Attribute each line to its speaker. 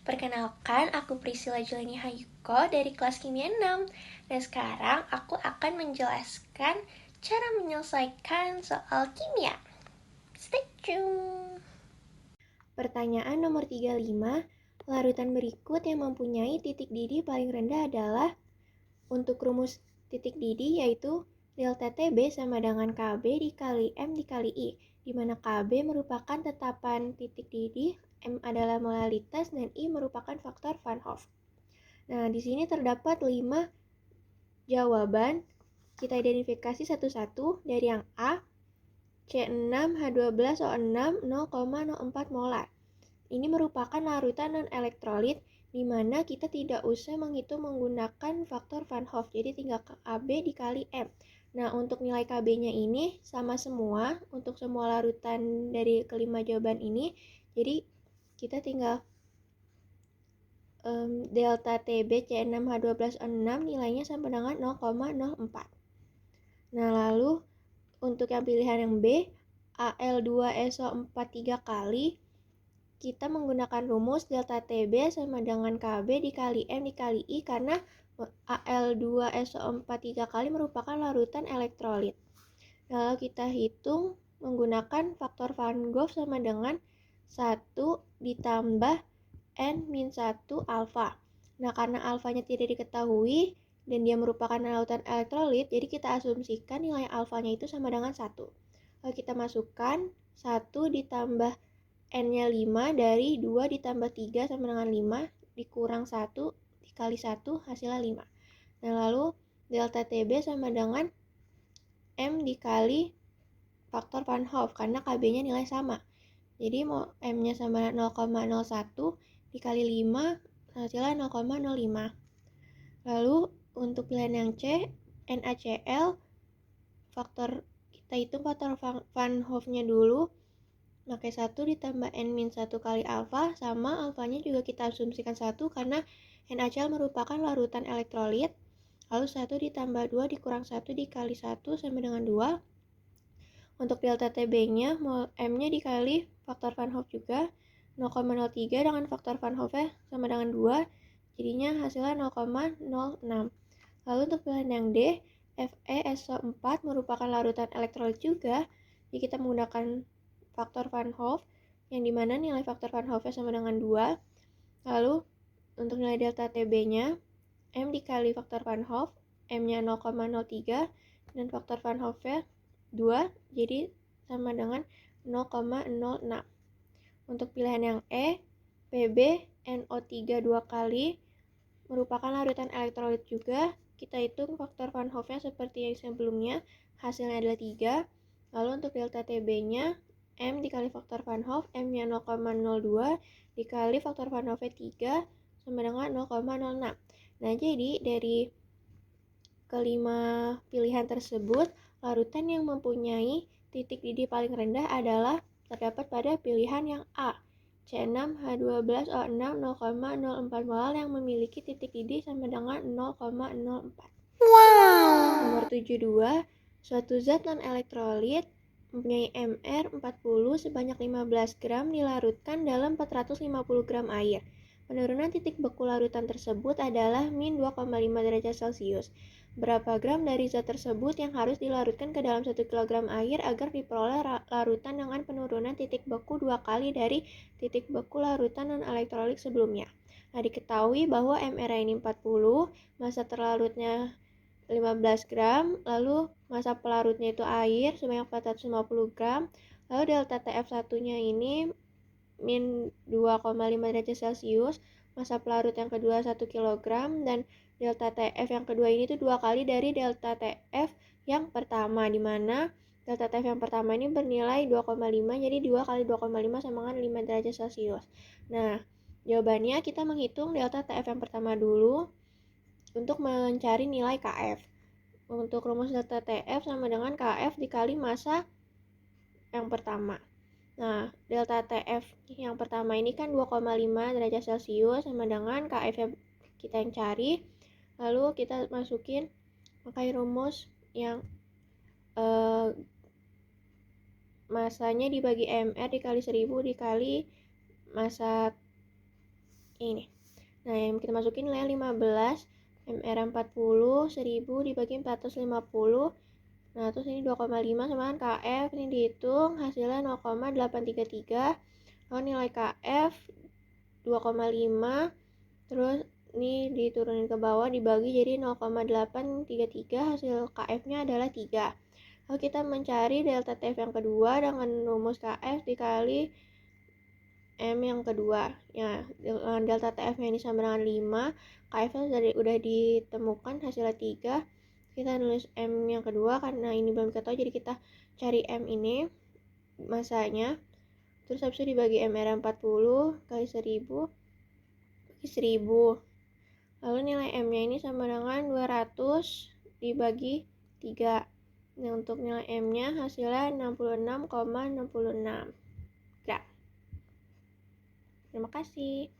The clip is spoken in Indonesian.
Speaker 1: Perkenalkan, aku Priscilla Juleni Hayuko dari kelas Kimia 6. Dan sekarang aku akan menjelaskan cara menyelesaikan soal kimia. Stay tune. Pertanyaan nomor 35. Larutan berikut yang mempunyai titik didih paling rendah adalah, untuk rumus titik didih yaitu delta TB sama dengan KB dikali M dikali I, di mana KB merupakan tetapan titik didih, M adalah molalitas, dan I merupakan faktor Van Hoff. Nah, di sini terdapat 5 jawaban. Kita identifikasi satu-satu dari yang A, C6H12O6 0,04 molar. Ini merupakan larutan non-elektrolit di mana kita tidak usah menghitung menggunakan faktor Van Hoff, jadi tinggal KB dikali M. Nah, untuk nilai KB-nya ini sama semua untuk semua larutan dari kelima jawaban ini, jadi kita tinggal delta TB C6H12O6 nilainya sama dengan 0,04. Nah, lalu untuk yang pilihan yang B, Al2SO4 3 kali, kita menggunakan rumus delta TB sama dengan KB dikali M dikali I karena Al2SO4 3 kali merupakan larutan elektrolit. Lalu kita hitung menggunakan faktor Van Hoff sama dengan 1 ditambah N-1 alfa. Nah, karena alfanya tidak diketahui dan dia merupakan larutan elektrolit, jadi kita asumsikan nilai alfanya itu sama dengan 1. Lalu kita masukkan 1 ditambah N-nya 5 dari 2 ditambah 3 sama dengan 5 dikurang 1 dikali 1 hasilnya 5. Nah, lalu delta TB sama dengan M dikali faktor Van Hoff karena KB-nya nilai sama. Jadi M-nya sama 0,01 dikali 5 hasilnya 0,05. Lalu untuk pilihan yang C, NaCl, faktor kita hitung faktor Van Hoff-nya dulu, pakai 1 ditambah N-1 kali alfa, sama alfanya juga kita asumsikan 1 karena NaCl merupakan larutan elektrolit. Lalu 1 ditambah 2 dikurang 1 dikali 1 sama dengan 2. Untuk delta TB-nya, M-nya dikali faktor Van Hoff juga, 0,03 dengan faktor Van Hoff-nya sama dengan 2, jadinya hasilnya 0,06. Lalu untuk pilihan yang D, FeSO4 merupakan larutan elektrolit juga, jadi kita menggunakan faktor Van Hoff, yang dimana nilai faktor Van Hoff-nya sama dengan 2. Lalu untuk nilai delta TB-nya, M dikali faktor Van Hoff, M-nya 0,03, dan faktor Van Hoff-nya 2, jadi sama dengan 0,06. Untuk pilihan yang E, PbNO3 2 kali merupakan larutan elektrolit juga. Kita hitung faktor Van Hoff-nya seperti yang sebelumnya, hasilnya adalah 3. Lalu untuk delta TB-nya, M dikali faktor Van Hoff, M-nya 0,02 dikali faktor Van Hoff-nya 3 sama dengan 0,06. Nah, jadi dari kelima pilihan tersebut, larutan yang mempunyai titik didih paling rendah adalah terdapat pada pilihan yang A, C6H12O6 0,04 mol yang memiliki titik didih sama dengan 0,04. Nomor 72, suatu zat non-elektrolit mempunyai Mr 40 sebanyak 15 gram dilarutkan dalam 450 gram air. Penurunan titik beku larutan tersebut adalah min 2,5 derajat Celcius. Berapa gram dari zat tersebut yang harus dilarutkan ke dalam 1 kg air agar diperoleh larutan dengan penurunan titik beku 2 kali dari titik beku larutan non-elektrolit sebelumnya? Nah, diketahui bahwa MR ini 40, masa terlarutnya 15 gram, lalu masa pelarutnya itu air sebanyak 450 gram, lalu delta TF1-nya ini min 2,5 derajat Celcius, masa pelarut yang kedua 1 kg, dan delta TF yang kedua ini tuh 2 kali dari delta TF yang pertama, di mana delta TF yang pertama ini bernilai 2,5, jadi 2 kali 2,5 sama dengan 5 derajat Celcius. Nah, jawabannya kita menghitung delta TF yang pertama dulu untuk mencari nilai KF. Untuk rumus delta TF sama dengan KF dikali massa yang pertama. Nah, delta TF yang pertama ini kan 2,5 derajat Celcius sama dengan KF yang kita yang cari. Lalu kita masukin pakai rumus yang masanya dibagi MR dikali 1000 dikali massa Ini. Nah, yang kita masukin nilai 15, MR 40, 1000 dibagi 450. Nah, terus ini 2,5 sama kan KF, ini dihitung, hasilnya 0,833. Lalu nilai KF 2,5, terus ini diturunin ke bawah, dibagi jadi 0,833, hasil KF-nya adalah 3. Lalu kita mencari delta TF yang kedua dengan rumus KF dikali M yang kedua. Ya, delta TF-nya ini sama dengan 5, KF-nya udah ditemukan, hasilnya 3. Kita nulis M yang kedua karena ini belum kita tahu, jadi kita cari M ini masanya. Terus habis itu dibagi MR 40 kali 1000 bagi 1000. Lalu nilai M-nya ini sama dengan 200 dibagi 3. Nah, untuk nilai M-nya hasilnya 66,66 gram. Terima kasih.